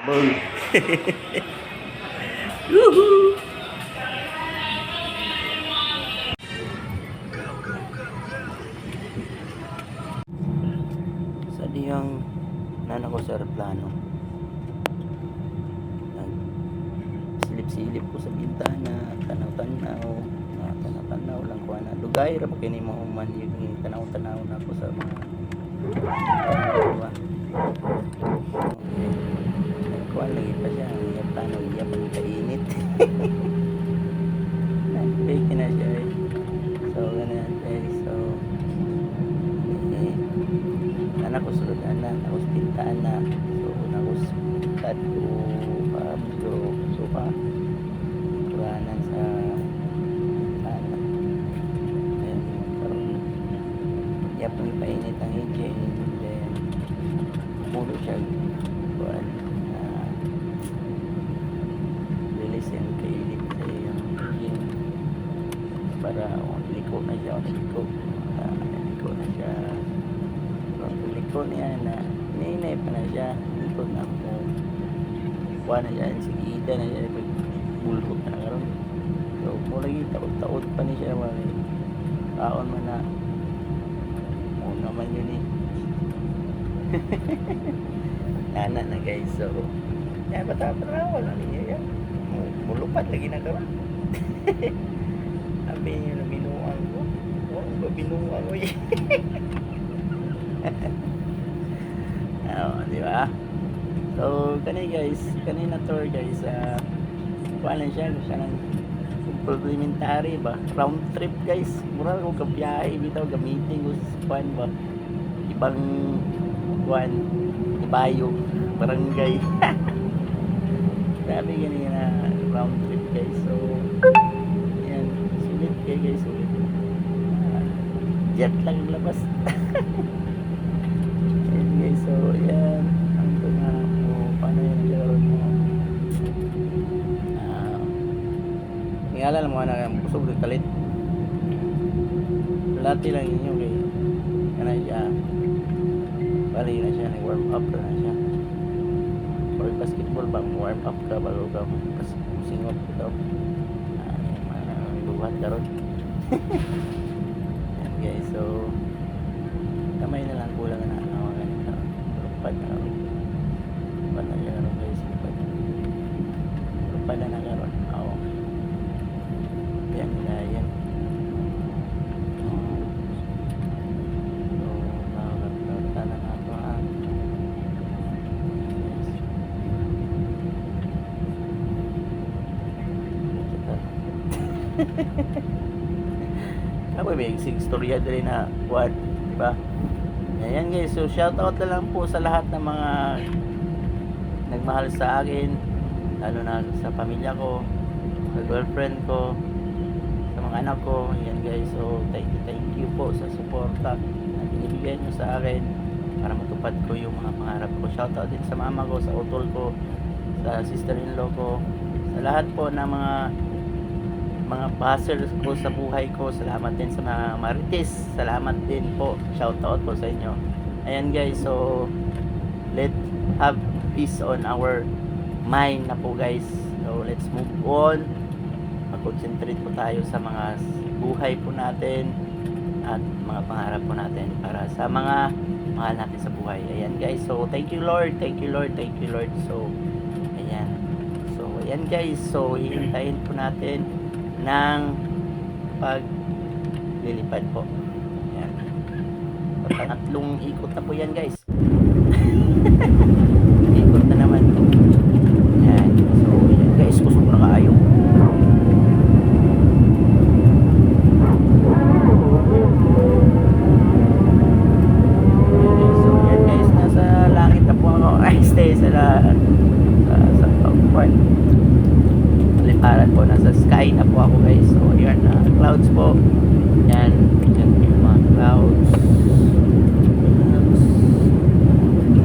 Boy. Woohoo! Sa diyang nana ko sa aeroplano. Silip-silip ko sa bintana, tanaw-tanaw, tanaw-tanaw lang ko na. Dugay ra pa kini mo man yung tanaw-tanaw na ko sa mga diba? Kuan lagi pa siya, ang aeroplano iya pa kainit. Bake na siya eh. So ganun guys, so anak ko sulod anak ako sa bintana, so una ko tad ko medyo suka kuranan sa bintana. Then karon iya pang ipainit ang engine, then pulo siya kuan release yung kainit sa yung engine para liko na siya, liko na siya. Liko niya na ninay pa na siya, liko na ako kuha na siya, sigida na siya bulhot na karon. So mo lagi taot-taot pa ni siya mga taon man na mo naman yun eh. Nana na guys, so yan bata-bata wala niya yan mulupad lagi na karon. Sabi niyo na binuang ko, ba binuang ko eh. Di ba? So kanina tour guys, kuha siya ng complimentary ba, round trip guys, mura ko kabiyahe bitaw gamitin ko sa kuan ba, ibang kuan, ibayo barangay. Sabi ganina round trip guys, so yan sulit kayo guys, sulit. Jet lang labas. Ayan guys, so yan ang na po paano yung nagkaroon mo ngalan mo na busog ng kalit lati lang inyo kay ano siya bali na siya nag warm up na siya or basketball bang warm up ka bago ka singot ito buhat karon. Yan guys, so kamay na lang kulang na ganito lupad na lupad na karon guys, lupad na karon. Yan nila yan. So nakakata na nato ako may istorya din na what, diba? Ayan guys, so shout out na lang po sa lahat ng mga nagmahal sa akin, lalo na sa pamilya ko, sa girlfriend ko, sa mga anak ko. Ayan guys, so thank you po sa suporta na binibigay nyo sa akin para matupad ko yung mga pangarap ko. Shout out din sa mama ko, sa utol ko, sa sister-in-law ko, sa lahat po ng mga buzzer ko sa buhay ko. Salamat din sa mga marites, salamat din po, shout out po sa inyo. Ayan guys, so let's have peace on our mind na po guys. So let's move on, mag-concentrate po tayo sa mga buhay po natin at mga pangarap po natin para sa mga mahal natin sa buhay. Ayan guys, so thank you Lord, thank you Lord, thank you Lord. So ayan guys, so hihintayin po natin ng paglilipad po. Ayan. So, pangatlong ikot na po yan guys. Ikot na naman. Ayan. So ayan guys, kusog na kaayo. So ayan guys, nasa langit na po ako. Ay, stay sa pagpuan. Liparan po, nasa sky na po ako guys. So ayan, clouds po yan yung mga clouds.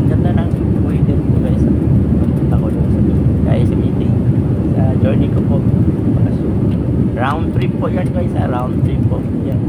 Ganda ng weather po guys. Ako doon sa meeting, sa journey ko po, round trip po yan guys, round trip po yan.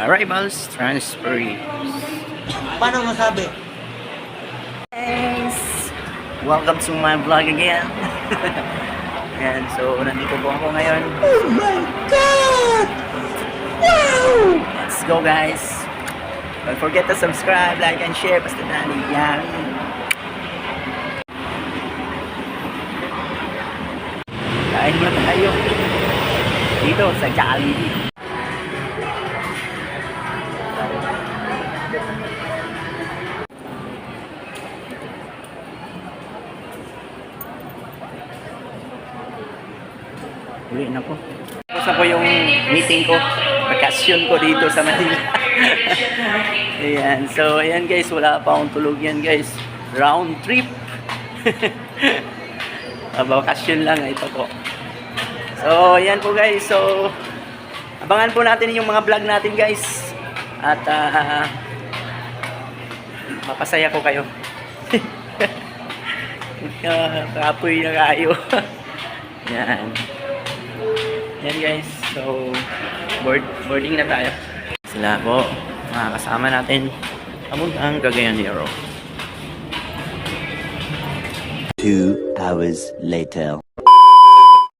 Arrivals, transferees. Paano masabi? Guys, welcome to my vlog again. Ayan, so nandito po ako ngayon. Oh my God! Wow! Let's go guys. Don't forget to subscribe, like, and share. Basta dali yan. Kain na tayo. Dito sa Jollibee. Uli na po. Tapos na po yung meeting ko. Vacation ko dito sa Manila. Ayan. So, ayan guys. Wala pa akong tulog yan guys. Round trip. Vacation lang. Ito po. So, ayan po guys. So, abangan po natin yung mga vlog natin guys. At, mapasaya ko kayo. Kapoy na kayo. Yan. Yan guys. So, boarding na tayo. Sila po, mga kasama natin. Pamuntang Cagayan de Oro. 2 hours later.